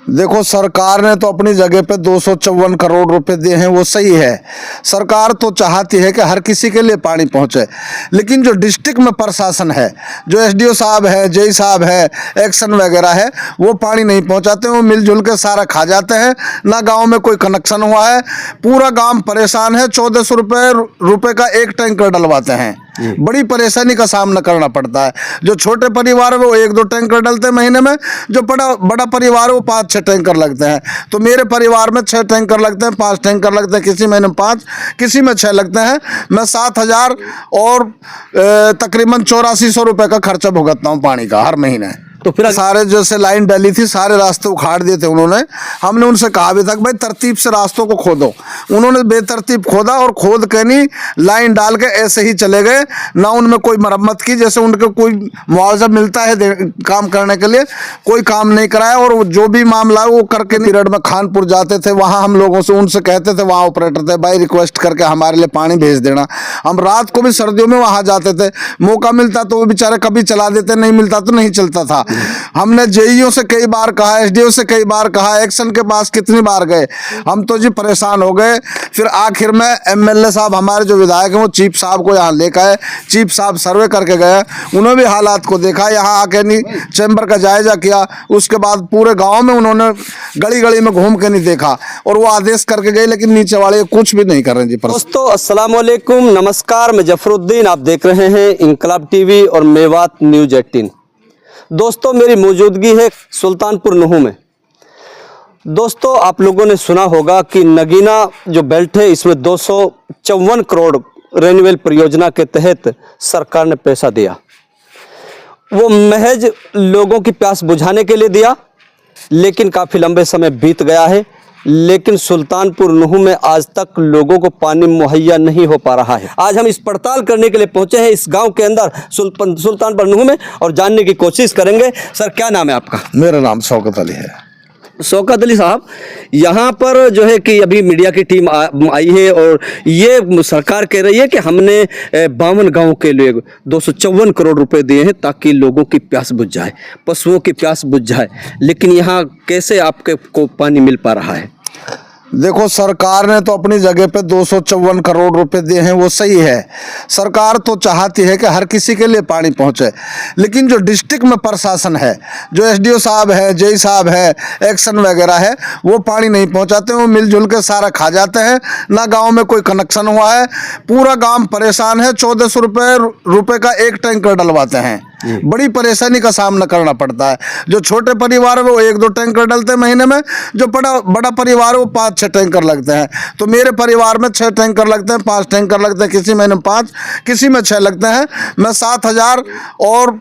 देखो, सरकार ने तो अपनी जगह पे 254 करोड़ रुपए दिए हैं, वो सही है। सरकार तो चाहती है कि हर किसी के लिए पानी पहुंचे, लेकिन जो डिस्ट्रिक्ट में प्रशासन है, जो एसडीओ साहब है, जेई साहब है, एक्शन वगैरह है, वो पानी नहीं पहुंचाते। वो मिलजुल के सारा खा जाते हैं। ना गांव में कोई कनेक्शन हुआ है, पूरा गांव परेशान है। 1400 रुपए का एक टैंकर डलवाते हैं। बड़ी परेशानी का सामना करना पड़ता है। जो छोटे परिवार है वो 1-2 टैंकर डलते हैं महीने में, जो बड़ा परिवार है वो 5-6 टैंकर लगते हैं। तो मेरे परिवार में 6 टैंकर लगते हैं, 5 टैंकर लगते हैं, किसी महीने में 5, किसी में 6 लगते हैं। मैं 7,000 और तकरीबन 8400 रुपये का खर्चा भुगतता हूँ पानी का हर महीने। तो फिर सारे जैसे लाइन डली थी, सारे रास्ते उखाड़ दिए थे उन्होंने। हमने उनसे कहा भी था कि भाई तरतीब से रास्तों को खोदो। उन्होंने बेतरतीब खोदा और खोद के नहीं लाइन डाल के ऐसे ही चले गए। ना उनमें कोई मरम्मत की, जैसे उनको कोई मुआवजा मिलता है काम करने के लिए, कोई काम नहीं कराया। और जो भी मामला है वो करके पीरियड में खानपुर जाते थे, वहाँ हम लोगों से उनसे कहते थे, वहाँ ऑपरेटर थे, भाई रिक्वेस्ट करके हमारे लिए पानी भेज देना। हम रात को भी सर्दियों में वहाँ जाते थे। मौका मिलता तो वो बेचारे कभी चला देते, नहीं मिलता तो नहीं चलता था। हमने जेईओ से कई बार कहा, एसडीओ से कई बार कहा, एक्शन के पास कितनी बार गए, हम तो जी परेशान हो गए। फिर आखिर में एमएलए साहब, हमारे जो विधायक हैं, वो चीफ साहब को यहाँ लेकर आए। चीफ साहब सर्वे करके गए, उन्होंने भी हालात को देखा, यहाँ आके नहीं चैम्बर का जायजा किया। उसके बाद पूरे गांव में उन्होंने गली गली में घूम के नहीं देखा और वो आदेश करके गए, लेकिन नीचे वाले कुछ भी नहीं कर रहे जी। दोस्तों अस्सलाम वालेकुम, नमस्कार। मैं जफरुद्दीन, आप देख रहे हैं इंकलाब टीवी और मेवात न्यूज 18। दोस्तों मेरी मौजूदगी है सुल्तानपुर नुहू में। दोस्तों आप लोगों ने सुना होगा कि नगीना जो बेल्ट है, इसमें 254 करोड़ रेन्यूअल परियोजना के तहत सरकार ने पैसा दिया। वो महज लोगों की प्यास बुझाने के लिए दिया, लेकिन काफ़ी लंबे समय बीत गया है, लेकिन सुल्तानपुर नुहू में आज तक लोगों को पानी मुहैया नहीं हो पा रहा है। आज हम इस पड़ताल करने के लिए पहुंचे हैं इस गांव के अंदर सुल्तानपुर नुहू में, और जानने की कोशिश करेंगे। सर क्या नाम है आपका? मेरा नाम शौकत अली है। शौकत अली साहब, यहाँ पर जो है कि अभी मीडिया की टीम आई है और ये सरकार कह रही है कि हमने 52 गाँव के लिए 254 करोड़ रुपए दिए हैं ताकि लोगों की प्यास बुझ जाए, पशुओं की प्यास बुझ जाए। लेकिन यहाँ कैसे आपके को पानी मिल पा रहा है? देखो, सरकार ने तो अपनी जगह पे 254 करोड़ रुपए दिए हैं, वो सही है। सरकार तो चाहती है कि हर किसी के लिए पानी पहुंचे, लेकिन जो डिस्ट्रिक्ट में प्रशासन है, जो एसडीओ साहब है, जेई साहब है, एक्शन वगैरह है, वो पानी नहीं पहुंचाते। वो मिलजुल के सारा खा जाते हैं। ना गांव में कोई कनेक्शन हुआ है, पूरा गांव परेशान है। 1400 रुपए का एक टैंकर डलवाते हैं। बड़ी परेशानी का सामना करना पड़ता है। जो छोटे परिवार है वो 1-2 टैंकर डलते हैं महीने में, जो बड़ा परिवार है वो 5-6 टैंकर लगते हैं। तो मेरे परिवार में 6 टैंकर लगते हैं, 5 टैंकर लगते हैं, किसी महीने में 5, किसी में 6 लगते हैं। मैं 7,000 और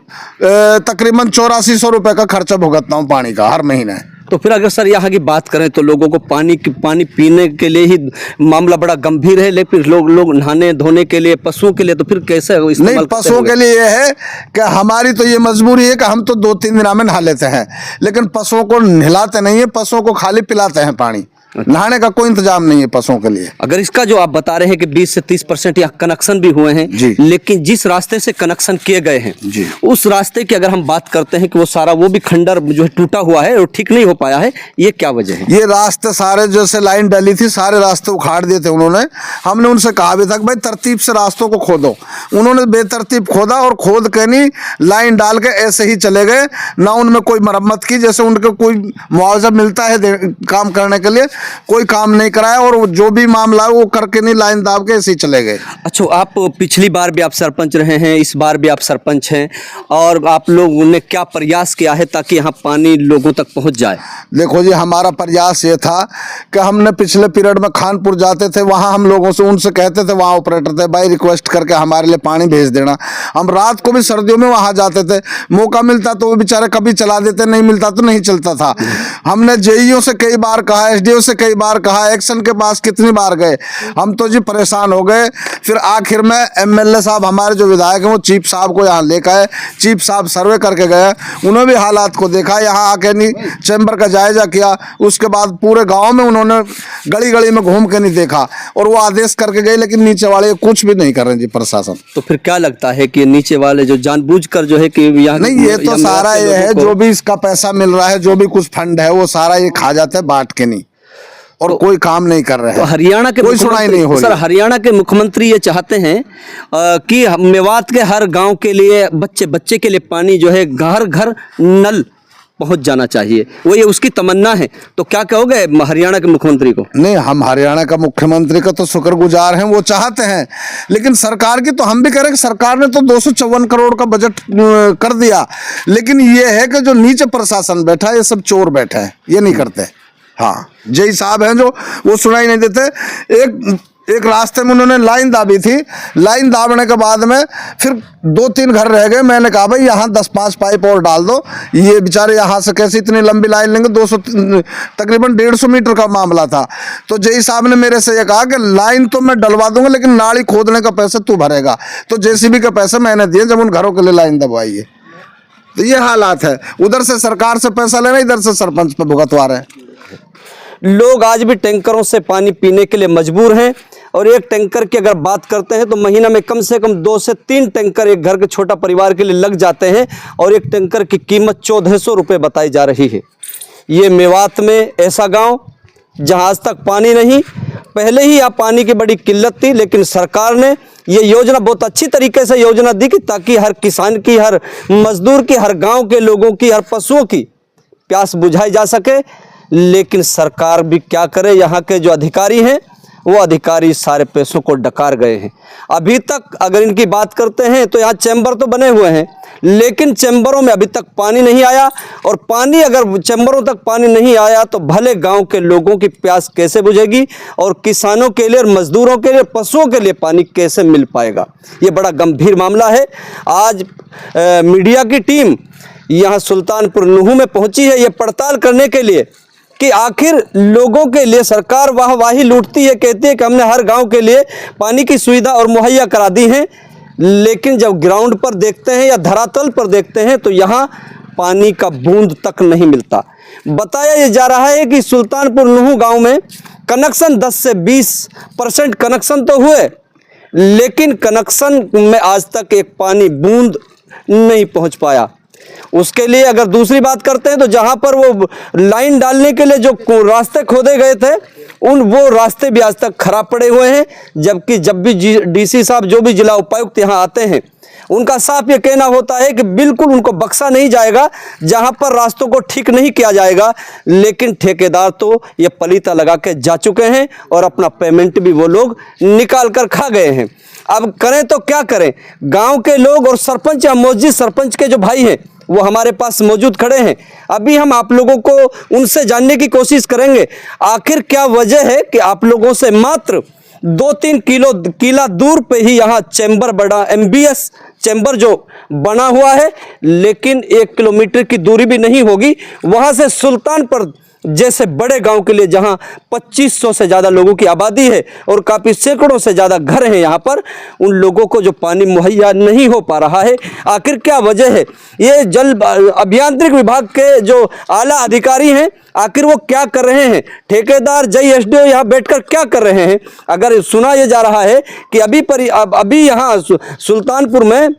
तकरीबन 8400 रुपये का खर्चा भुगतता हूँ पानी का हर महीने। तो फिर अगर सर यहाँ की बात करें तो लोगों को पानी पीने के लिए ही मामला बड़ा गंभीर है, लेकिन लोग नहाने धोने के लिए, पशुओं के लिए तो फिर कैसे नहीं, पशुओं के लिए ये है कि हमारी तो ये मजबूरी है कि हम तो 2-3 दिन में नहा लेते हैं, लेकिन पशुओं को नहलाते नहीं है, पशुओं को खाली पिलाते हैं पानी। नहाने का कोई इंतजाम नहीं है पशुओं के लिए। अगर इसका जो आप बता रहे हैं कि 20 से 30% यहाँ कनेक्शन भी हुए हैं, लेकिन जिस रास्ते से कनेक्शन किए गए हैं उस रास्ते की अगर हम बात करते हैं कि वो सारा वो भी खंडर जो है टूटा हुआ है और ठीक नहीं हो पाया है, ये क्या वजह है? ये रास्ते सारे जैसे लाइन डली थी, सारे रास्ते उखाड़ दिए थे उन्होंने। हमने उनसे कहा भी था कि भाई तरतीब से रास्तों को खोदो। उन्होंने बेतरतीब खोदा और खोद के नहीं लाइन डाल के ऐसे ही चले गए। ना उनमें कोई मरम्मत की, जैसे उनको कोई मुआवजा मिलता है काम करने के लिए, कोई काम नहीं कराया। और जो भी मामला है वो करके नहीं लाइन दाब के ऐसे ही चले गए। अच्छा, आप पिछली बार भी आप सरपंच रहे हैं, इस बार भी आप सरपंच हैं, और आप लोगों ने क्या प्रयास किया है ताकि यहाँ पानी लोगों तक पहुँच जाए? देखो जी, हमारा प्रयास ये था कि हमने पिछले पीरियड में खानपुर जाते थे, वहाँ हम लोगों से उनसे कहते थे, वहाँ ऑपरेटर थे, भाई रिक्वेस्ट करके हमारे लिए पानी भेज देना। हम रात को भी सर्दियों में वहाँ जाते थे। मौका मिलता तो वो बेचारे कभी चला देते, नहीं मिलता तो नहीं चलता था। हमने जेईओ से कई बार कहा, एसडीओ से कई बार कहा, एक्शन के पास कितनी बार गए, हम तो जी परेशान हो गए। फिर आखिर में एमएलए साहब, हमारे जो विधायक हैं, वो चीफ साहब को यहाँ लेकर आए। चीफ साहब सर्वे करके गए, उन्होंने भी हालात को देखा, यहाँ आके नहीं चैम्बर का जायजा किया। उसके बाद पूरे गाँव में उन्होंने गली गली में घूम के नहीं देखा और वो आदेश करके गए, लेकिन नीचे वाले कुछ भी नहीं कर रहे जी प्रशासन। तो फिर क्या लगता है कि नीचे वाले जो जानबूझकर जो है कि यहाँ नहीं, ये तो सारा ये है, जो भी इसका पैसा मिल रहा है, जो भी कुछ फंड है, वो सारा ये खा जाता है बांट के नहीं, और कोई काम नहीं कर रहे हैं। तो हरियाणा के कोई सुनाई नहीं हो रही। सर, हरियाणा के मुख्यमंत्री ये चाहते हैं कि मेवात के हर गांव के लिए बच्चे बच्चे के लिए पानी जो है घर घर नल पहुंच जाना चाहिए, वो ये उसकी तमन्ना है। तो क्या कहोगे हरियाणा के मुख्यमंत्री को? नहीं, हम हरियाणा का मुख्यमंत्री का तो शुक्रगुजार हैं, वो चाहते हैं, लेकिन सरकार की तो हम भी करें कि सरकार ने तो 254 करोड़ का बजट कर दिया, लेकिन ये है कि जो नीचे प्रशासन बैठा है, ये सब चोर बैठे हैं, ये नहीं करते। हाँ, जय साहब हैं जो, वो सुनाई नहीं देते। एक रास्ते में उन्होंने लाइन दाबी थी, लाइन दाबने के बाद में फिर 2-3 घर रह गए। मैंने कहा भाई यहाँ 10-5 पाइप और डाल दो, ये बेचारे यहाँ से कैसे इतनी लंबी लाइन लेंगे, 200 तकरीबन 150 मीटर का मामला था। तो जय साहब ने मेरे से ये कहा कि लाइन तो मैं डलवा दूंगा, लेकिन नाली खोदने का पैसा तू भरेगा। तो जेसीबी के पैसे मैंने दिए जब उन घरों के लिए लाइन दबवाई है। तो ये हालात है, उधर से सरकार से पैसा लेना, इधर से सरपंच पे भुगतवा रहे हैं। लोग आज भी टैंकरों से पानी पीने के लिए मजबूर हैं, और एक टैंकर की अगर बात करते हैं तो महीना में कम से कम 2 से 3 टैंकर एक घर के छोटा परिवार के लिए लग जाते हैं, और एक टैंकर की कीमत 1400 रुपये बताई जा रही है। ये मेवात में ऐसा गांव जहां आज तक पानी नहीं, पहले ही यहाँ पानी की बड़ी किल्लत थी, लेकिन सरकार ने ये योजना बहुत अच्छी तरीके से योजना दी कि ताकि हर किसान की, हर मजदूर की, हर गाँव के लोगों की, हर पशुओं की प्यास बुझाई जा सके। लेकिन सरकार भी क्या करे, यहाँ के जो अधिकारी हैं वो अधिकारी सारे पैसों को डकार गए हैं। अभी तक अगर इनकी बात करते हैं तो यहाँ चैम्बर तो बने हुए हैं, लेकिन चैम्बरों में अभी तक पानी नहीं आया, और पानी अगर चैम्बरों तक पानी नहीं आया तो भले गांव के लोगों की प्यास कैसे बुझेगी, और किसानों के लिए, और मजदूरों के लिए, पशुओं के लिए पानी कैसे मिल पाएगा। ये बड़ा गंभीर मामला है। आज मीडिया की टीम यहाँ सुल्तानपुर नूहू में पहुंची है ये पड़ताल करने के लिए कि आखिर लोगों के लिए सरकार वाहवाही लूटती है, कहती है कि हमने हर गांव के लिए पानी की सुविधा और मुहैया करा दी है, लेकिन जब ग्राउंड पर देखते हैं या धरातल पर देखते हैं तो यहाँ पानी का बूंद तक नहीं मिलता। बताया ये जा रहा है कि सुल्तानपुर नूहू गांव में कनेक्शन 10 से 20% कनेक्शन तो हुए, लेकिन कनेक्शन में आज तक एक पानी बूंद नहीं पहुँच पाया। उसके लिए अगर दूसरी बात करते हैं तो जहां पर वो लाइन डालने के लिए जो रास्ते खोदे गए थे, वो रास्ते भी आज तक खराब पड़े हुए हैं। जबकि जब भी डीसी साहब, जो भी जिला उपायुक्त यहाँ आते हैं, उनका साफ ये कहना होता है कि बिल्कुल उनको बख्शा नहीं जाएगा जहां पर रास्तों को ठीक नहीं किया जाएगा। लेकिन ठेकेदार तो ये पलीता लगा के जा चुके हैं, और अपना पेमेंट भी वो लोग निकाल कर खा गए हैं। अब करें तो क्या करें? गांव के लोग और सरपंच या मौजूद सरपंच के जो भाई हैं वो हमारे पास मौजूद खड़े हैं। अभी हम आप लोगों को उनसे जानने की कोशिश करेंगे आखिर क्या वजह है कि आप लोगों से मात्र 2-3 किला दूर पे ही यहाँ चैम्बर बड़ा, MBS चैम्बर जो बना हुआ है, लेकिन 1 किलोमीटर की दूरी भी नहीं होगी वहाँ से सुल्तानपुर जैसे बड़े गांव के लिए जहां 2500 से ज़्यादा लोगों की आबादी है और काफ़ी सैकड़ों से ज़्यादा घर हैं यहाँ पर, उन लोगों को जो पानी मुहैया नहीं हो पा रहा है। आखिर क्या वजह है? ये जल अभियांत्रिक विभाग के जो आला अधिकारी हैं, आखिर वो क्या कर रहे हैं? ठेकेदार SDO यहाँ बैठकर क्या कर रहे हैं? अगर सुना यह जा रहा है कि अभी यहाँ सुल्तानपुर में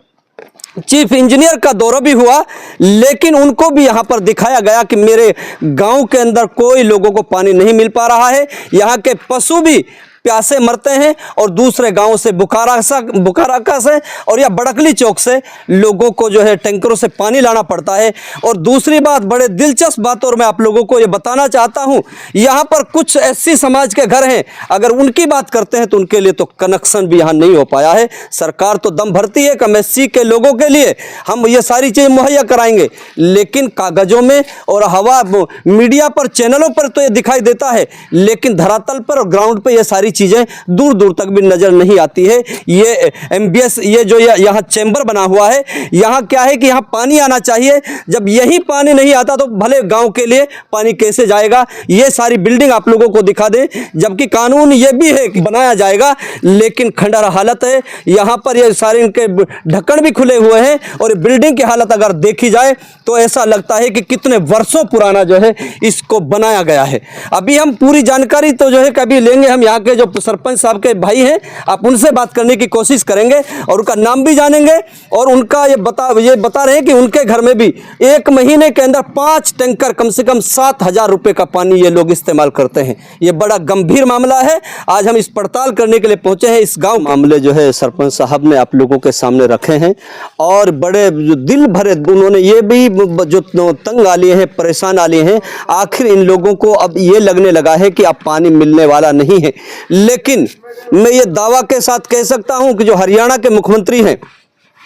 चीफ इंजीनियर का दौरा भी हुआ, लेकिन उनको भी यहाँ पर दिखाया गया कि मेरे गांव के अंदर कोई लोगों को पानी नहीं मिल पा रहा है। यहाँ के पशु भी प्यासे मरते हैं, और दूसरे गांव से बुखाराका से और या बड़कली चौक से लोगों को जो है टैंकरों से पानी लाना पड़ता है। और दूसरी बात, बड़े दिलचस्प बात और मैं आप लोगों को ये बताना चाहता हूं, यहाँ पर कुछ SC समाज के घर हैं, अगर उनकी बात करते हैं तो उनके लिए तो कनेक्शन भी यहाँ नहीं हो पाया है। सरकार तो दम भरती है कि SC के लोगों के लिए हम ये सारी चीज़ें मुहैया कराएंगे, लेकिन कागजों में और हवा मीडिया पर, चैनलों पर तो ये दिखाई देता है, लेकिन धरातल पर और ग्राउंड पर ये सारी चीज़ें दूर दूर तक भी नज़र नहीं आती है। ये MBS ये जो यहाँ चैम्बर बना हुआ है, यहाँ क्या है कि यहाँ पानी आना चाहिए। जब यही पानी नहीं आता तो भले गांव के लिए पानी कैसे जाएगा। ये सारी बिल्डिंग आप लोगों को दिखा दे, जबकि कानून ये भी है कि बनाया जाएगा, लेकिन खंडर हालत है। यहाँ पर ये सारे इनके ढक्कन भी खुले हुए हैं और बिल्डिंग की हालत अगर देखी जाए तो ऐसा लगता है कि कितने वर्षों पुराना जो है इसको बनाया गया है। अभी हम पूरी जानकारी तो जो है कभी लेंगे, हम यहाँ के जो सरपंच साहब के भाई हैं, आप उनसे बात करने की कोशिश करेंगे और उनका नाम भी जानेंगे। और उनका ये बता रहे हैं कि उनके घर में भी 1 महीने के अंदर 5 टैंकर कम से कम 7,000 रुपये का पानी ये लोग इस्तेमाल करते हैं। ये बड़ा गंभीर मामला है। आज हम इस पड़ताल करने के लिए पहुंचे हैं इस गांव। मामले जो है सरपंच साहब ने आप लोगों के सामने रखे हैं और बड़े दिल भरे उन्होंने ये भी जो तंग आ लिए हैं, परेशान आ लिए हैं। आखिर इन लोगों को अब ये लगने लगा है कि अब पानी मिलने वाला नहीं है। लेकिन मैं ये दावा के साथ कह सकता हूं कि जो हरियाणा के मुख्यमंत्री हैं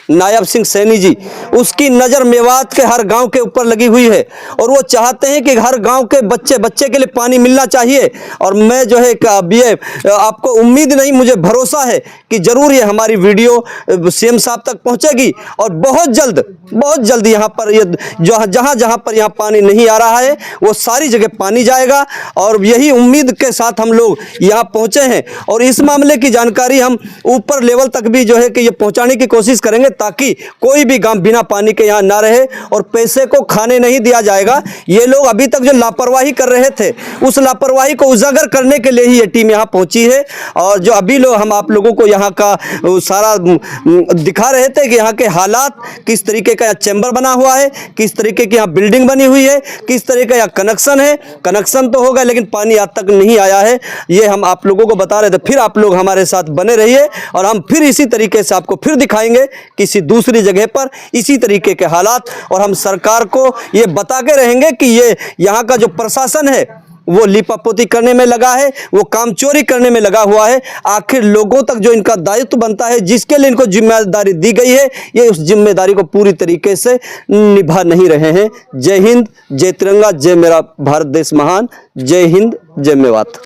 नायब सिंह सैनी जी, उसकी नज़र मेवात के हर गांव के ऊपर लगी हुई है और वो चाहते हैं कि हर गांव के बच्चे के लिए पानी मिलना चाहिए। और मैं जो है ये आपको उम्मीद नहीं, मुझे भरोसा है कि ज़रूर ये हमारी वीडियो CM साहब तक पहुंचेगी और बहुत जल्द यहाँ पर ये जहाँ पर यहाँ पानी नहीं आ रहा है वो सारी जगह पानी जाएगा। और यही उम्मीद के साथ हम लोग यहाँ पहुँचे हैं और इस मामले की जानकारी हम ऊपर लेवल तक भी जो है कि ये पहुँचाने की कोशिश करेंगे, ताकि कोई भी गांव बिना पानी के यहाँ ना रहे और पैसे को खाने नहीं दिया जाएगा। ये लोग अभी तक जो लापरवाही कर रहे थे, उस लापरवाही को उजागर करने के लिए ही ये टीम यहाँ पहुंची है। और जो अभी लोग हम आप लोगों को यहाँ का सारा दिखा रहे थे कि यहाँ के हालात किस तरीके का, यहाँ चैम्बर बना हुआ है, किस तरीके की यहाँ बिल्डिंग बनी हुई है, किस तरीके का यहाँ कनेक्शन है। कनेक्शन तो होगा लेकिन पानी आज तक नहीं आया है, ये हम आप लोगों को बता रहे थे। फिर आप लोग हमारे साथ बने रहिए और हम फिर इसी तरीके से आपको फिर दिखाएंगे किसी दूसरी जगह पर इसी तरीके के हालात। और हम सरकार को ये बता के रहेंगे कि ये यहाँ का जो प्रशासन है वो लिपापोती करने में लगा है, वो काम चोरी करने में लगा हुआ है। आखिर लोगों तक जो इनका दायित्व बनता है, जिसके लिए इनको जिम्मेदारी दी गई है, ये उस जिम्मेदारी को पूरी तरीके से निभा नहीं रहे हैं। जय हिंद, जय तिरंगा, जय मेरा भारत देश महान। जय हिंद, जय मेवात।